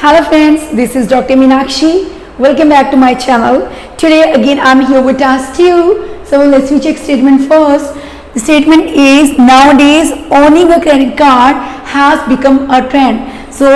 Hello friends, this is Dr. Meenakshi. Welcome back to my channel. Today again I'm here with task 2. So let's check statement first. The statement is nowadays owning a credit card has become a trend. So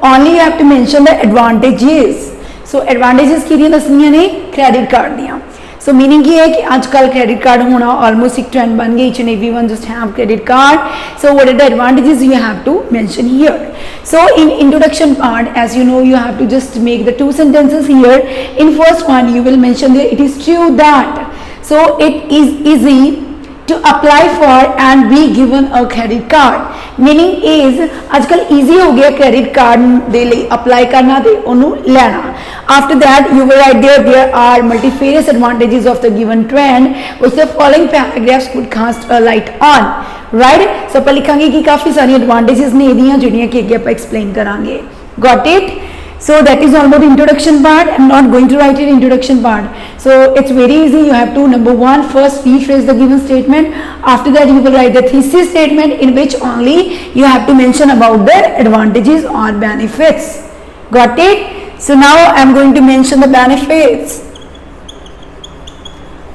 only you have to mention the advantages. So advantages की दसनिया ने credit card दिया. So meaning ये है कि आजकल credit card होना almost एक trend बन गई. Each and everyone just have credit card. So what are the advantages you have to mention here? So in introduction part, as you know, you have to just make the 2 sentences here. In first one, you will mention that it is true that. So it is easy to apply for and be given a credit card. Meaning is आजकल easy हो गया credit card दे ले apply करना दे उन्हें लेना. After that, you will write there are multifarious advantages of the given trend, which the following paragraphs would cast a light on. Right? So अपन लिखेंगे कि काफी सारी advantages ने दिया जिन्हें कि आगे अपन explain करांगे. Got it? So that is all about the introduction part. I'm not going to write it introduction part. So it's very easy. You have to number 1 first rephrase the given statement. After that you will write the thesis statement in which only you have to mention about the advantages or benefits. Got it? So now I'm going to mention the benefits.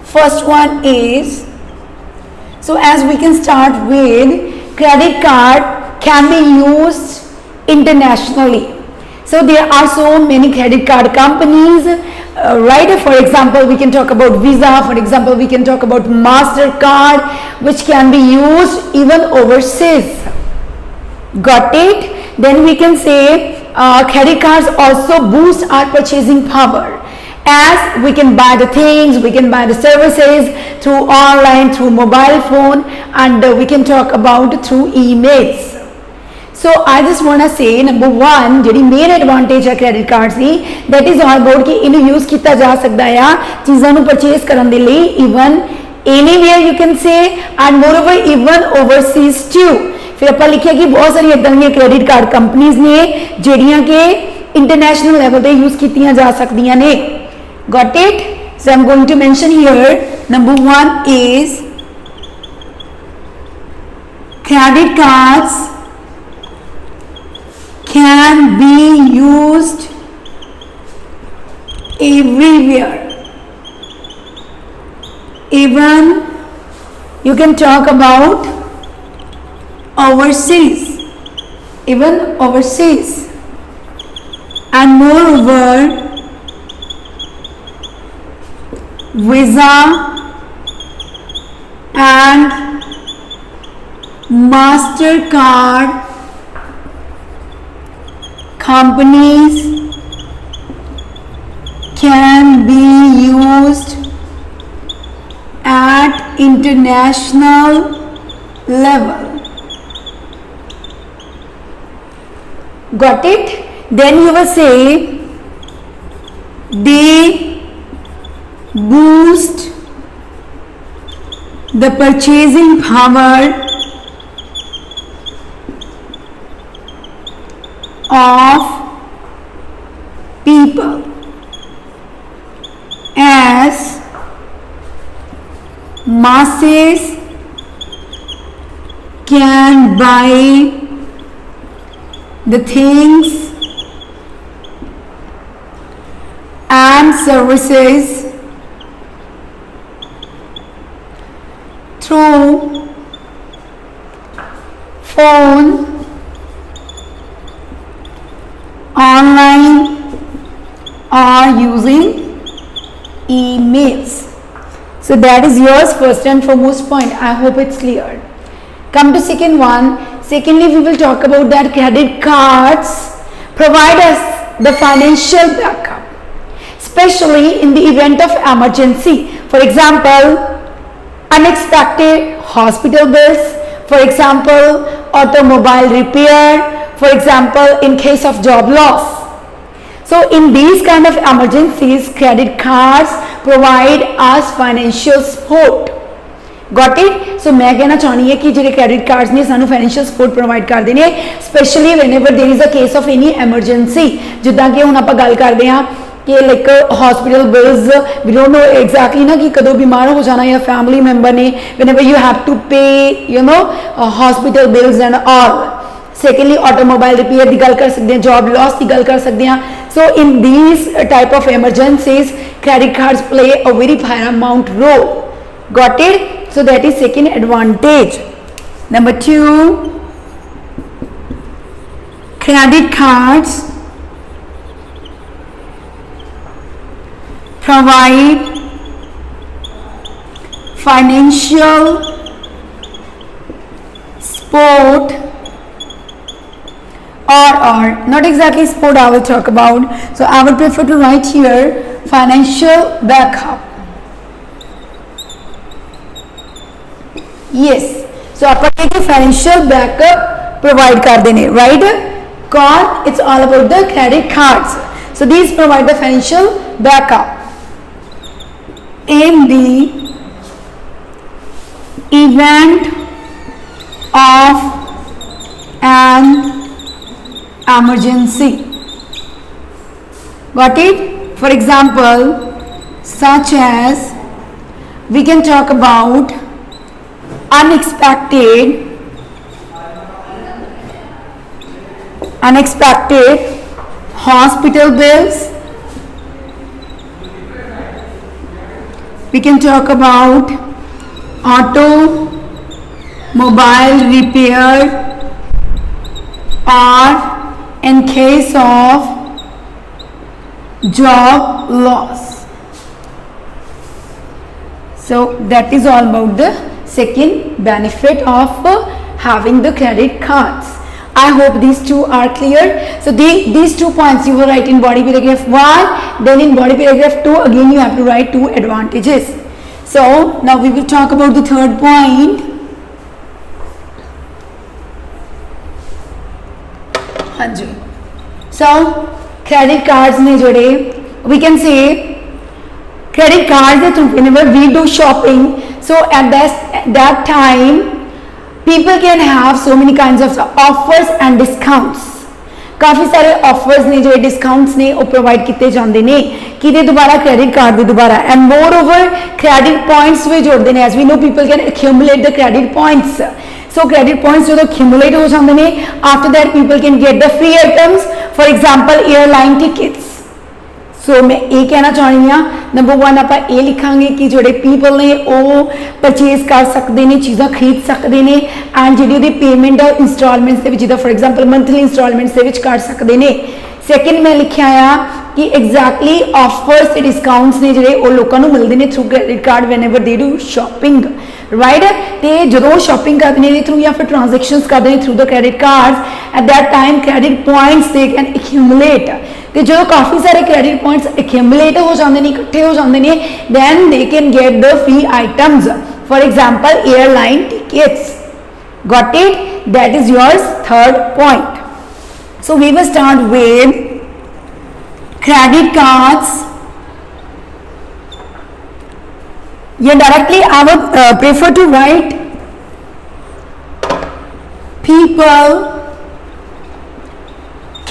First one is, so as we can start with, credit card can be used internationally. So there are so many credit card companies, right? For example, we can talk about Visa. For example, we can talk about MasterCard, which can be used even overseas. Got it? Then we can say credit cards also boost our purchasing power, as we can buy the things, we can buy the services through online, through mobile phone, and we can talk about through emails. So I just want to say number 1 ਜਿਹੜੀ main advantage है credit cards the, that is all about कि इन्हें use ਕੀਤਾ ਜਾ ਸਕਦਾ है चीज़ों ਨੂੰ purchase ਕਰਨ ਦੇ ਲਈ even anywhere you can say, and moreover even overseas too. फिर अपन लिखिए कि बहुत सारी इदां ਦੀਆਂ credit card companies ने ਜਿਹੜੀਆਂ कि international level ਤੇ use ਕੀਤੀਆਂ ਜਾ ਸਕਦੀਆਂ ਨੇ. Got it? So I'm going to mention here number 1 is credit cards can be used everywhere. Even you can talk about overseas, even overseas, and moreover Visa and MasterCard companies can be used at international level. Got it? Then you will say they boost the purchasing power of people, as masses can buy the things and services through phone, online, or using emails. So that is yours first and foremost point. I hope it's clear. Come to second one. Secondly, we will talk about that credit cards provide us the financial backup, especially in the event of emergency. For example, unexpected hospital bills, for example, automobile repair, for example, in case of job loss. So in these kind of emergencies, credit cards provide us financial support. Got it? So मैं कहना चाहनी है कि जो credit cards ने सानू financial support provide कर देने, especially whenever there is a case of any emergency. जिद्दां कि हुण आपां गल करदे हां कि like hospital bills, we don't know exactly ना कि कदों बीमार हो जाना या family member ने, whenever you have to pay, you know, hospital bills and all. Secondly, automobile repair की गल कर सकते हैं, job loss की गल कर सकते हैं. So in these type of emergencies, credit cards play a very paramount role. Got it? So that is second advantage. Number 2, credit cards provide financial support, or not exactly support I will talk about, so I would prefer to write here financial backup. Yes, so आप पढ़ेंगे financial backup provide कर देने, right? Cause it's all about the credit cards. So these provide the financial backup in the event of an emergency. Got it? For example, such as we can talk about unexpected hospital bills. We can talk about automobile repair, or in case of job loss. So that is all about the second benefit of having the credit cards. I hope these two are clear. So these 2 points you will write in body paragraph 1, then in body paragraph 2 again you have to write 2 advantages. So now we will talk about the third point. हाँ जी. So credit cards ने जोड़े, we can say credit cards through whenever we do shopping, so at that time people can have so many kinds of offers and discounts. काफ़ी सारे offers ने जो discounts ने वो provide किए जाते हैं कि दोबारा क्रेडिट कार्ड दे दोबारा, and more over credit points भी जोड़ते हैं. As we know people can accumulate the credit points. So credit points जो एक्यूमुलेट हो जाते हैं, after that people can get the free items, for example airline tickets. So मैं ये कहना चाहनी हाँ, नंबर 1 आप ये लिखांगे कि जोड़े पीपल ने वो परचेज कर सकते हैं, चीज़ां खरीद सकते हैं, एंड जी पेमेंट इंस्टॉलमेंट्स के जिदा फॉर एग्जाम्पल मंथली इंस्टॉलमेंट्स के कर सकते हैं. सैकेंड मैं लिखा आ कि एग्जैक्टली ऑफर्स ते डिस्काउंट्स ने जोड़े वो लोगों को मिलते हैं through credit card van ever they do shopping, right? तो जो शॉपिंग करते हैं थ्रू या फिर ट्रांजेक्शनस करते हैं through the credit cards, at that time credit points they can accumulate. तो जो काफ़ी सारे क्रेडिट पॉइंट्स एक्यूमुलेट हो जाते हैं, इकट्ठे हो जाते हैं, then they can get the free items, for example airline tickets. Got it? That is yours third point. So we will start with credit cards. Yeah, directly I would prefer to write people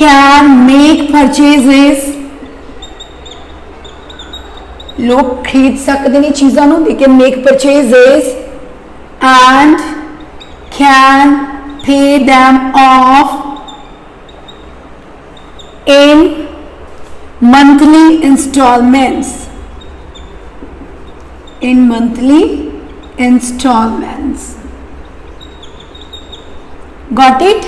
can make purchases. लोग खरीद सकते हैं चीज़ों को, they can make purchases and can pay them off in monthly installments. In monthly installments. Got it?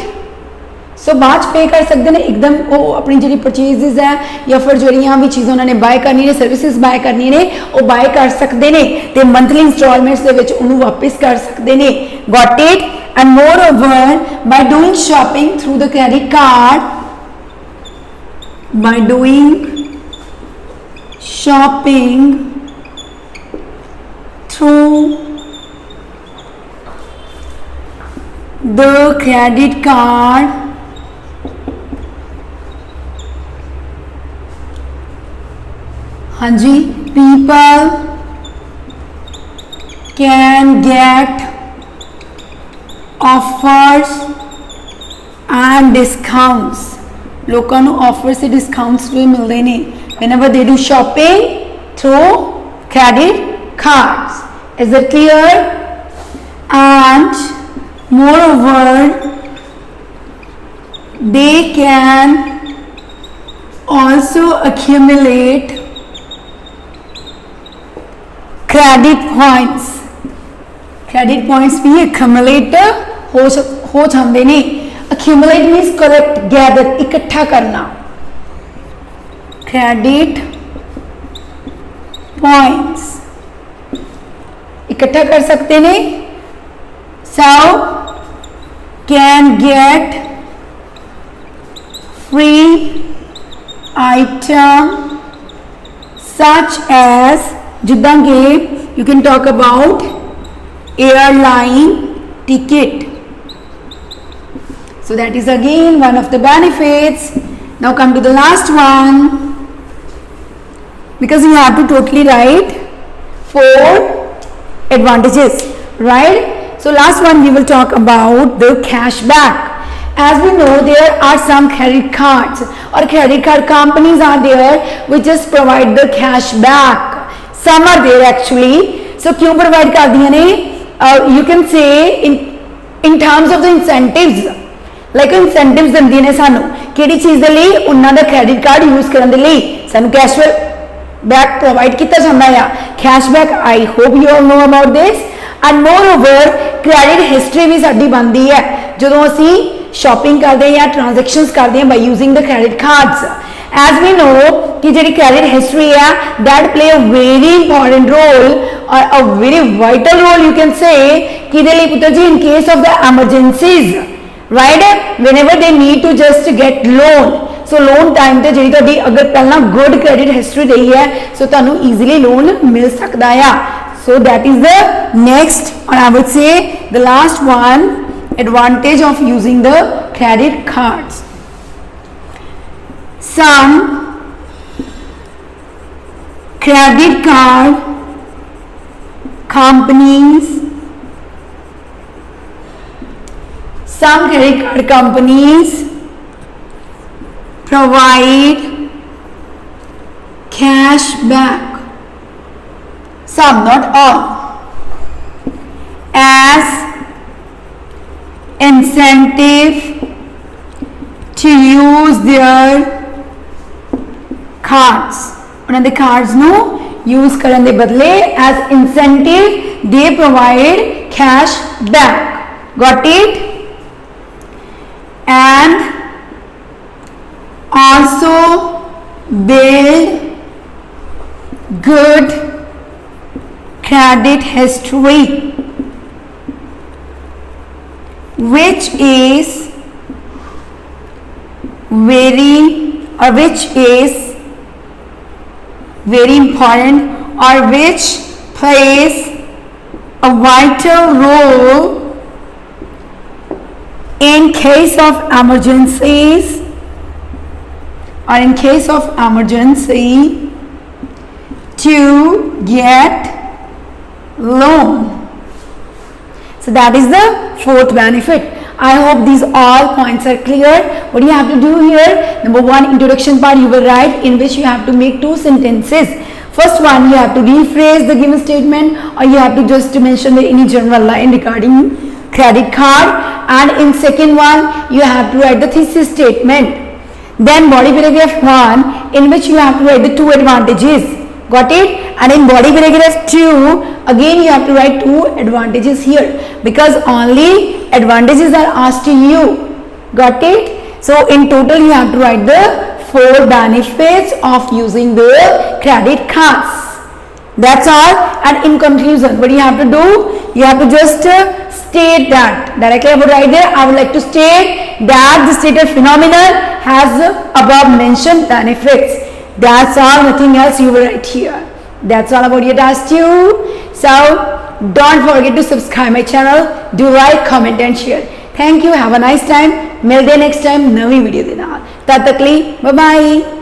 सो बाद पे कर सकते हैं एकदम वो अपनी जी परचेजेज है या फिर जोड़ियाँ भी चीज़ें उन्होंने बाय करनी ने, सर्विसेज बाय करनी ने, वो बाय कर सकते हैं तो मंथली इंस्टॉलमेंट्स के विच उन्होंने वापस कर सकते हैं. Got it? And more over by doing shopping through the credit card, by doing shopping through the credit card, हाँ जी, people can get offers and discounts. लोगों को ऑफर से डिस्काउंट्स भी मिलते हैं whenever they do shopping through credit cards. Is it clear? And moreover they can also accumulate credit points. Credit points भी accumulate हो जाते ने. Accumulate means collect, gather, इकट्ठा करना. Credit points इकट्ठा कर सकते ने. So can get free item such as जिद्दां के you can talk about airline ticket. So that is again one of the benefits. Now come to the last one, because you have to totally write 4 advantages, right? So last one we will talk about the cashback. As we know, there are some credit cards or credit card companies are there which just provide the cashback. Some are there actually. So क्यों provide कर दिया ने? You can say in terms of the incentives. Like incentives दिंदी ने सानू किहड़ी चीज़ दे लई उन्हां दा credit card use करन दे लई सानू cashback provide किया जाता है. Cashback, I hope you all know about this. And moreover, credit history भी साडी बनती है ਜਦੋਂ ਅਸੀਂ shopping करते हैं या transactions करते हैं by using the credit cards. As we know कि ਜਿਹੜੀ credit history है that play a very important role or a very vital role you can say किहदे लई पुत्र जी in case of the emergencies, right? Whenever they need to just get loan. So loan time ਤੇ ਜਿਹੜੀ ਤੁਹਾਡੀ अगर पहला good credit history रही है so ਤੁਹਾਨੂੰ easily loan मिल सकता है. So that is the next, or I would say the last one advantage of using the credit cards. Some credit card companies provide cash back. Some, not all, as incentive to use their cards. उन्होंने cards no use करने दे बदले as incentive they provide cash back. Got it? And also build good credit history, which is very important or which plays a vital role in case of emergencies or in case of emergency to get loan. So that is the 4th benefit. I hope these all points are clear. What you have to do here, number 1, introduction part you will write in which you have to make 2 sentences. First one, you have to rephrase the given statement or you have to just mention any general line regarding credit card, and in second one you have to write the thesis statement. Then body paragraph 1 in which you have to write the 2 advantages. Got it? And in body paragraph 2 again you have to write 2 advantages here because only advantages are asked to you. Got it? So in total you have to write the 4 benefits of using the credit cards. That's all. And in conclusion, what you have to do, you have to just state that directly I would write there. I would like to state that the stated phenomenon has above mentioned benefits. That's all, nothing else you will write here. That's all about your task 2. So don't forget to subscribe my channel, do like, comment and share. Thank you, have a nice time. मिलते हैं next time नवी video के नाल. तब तक लिए bye bye.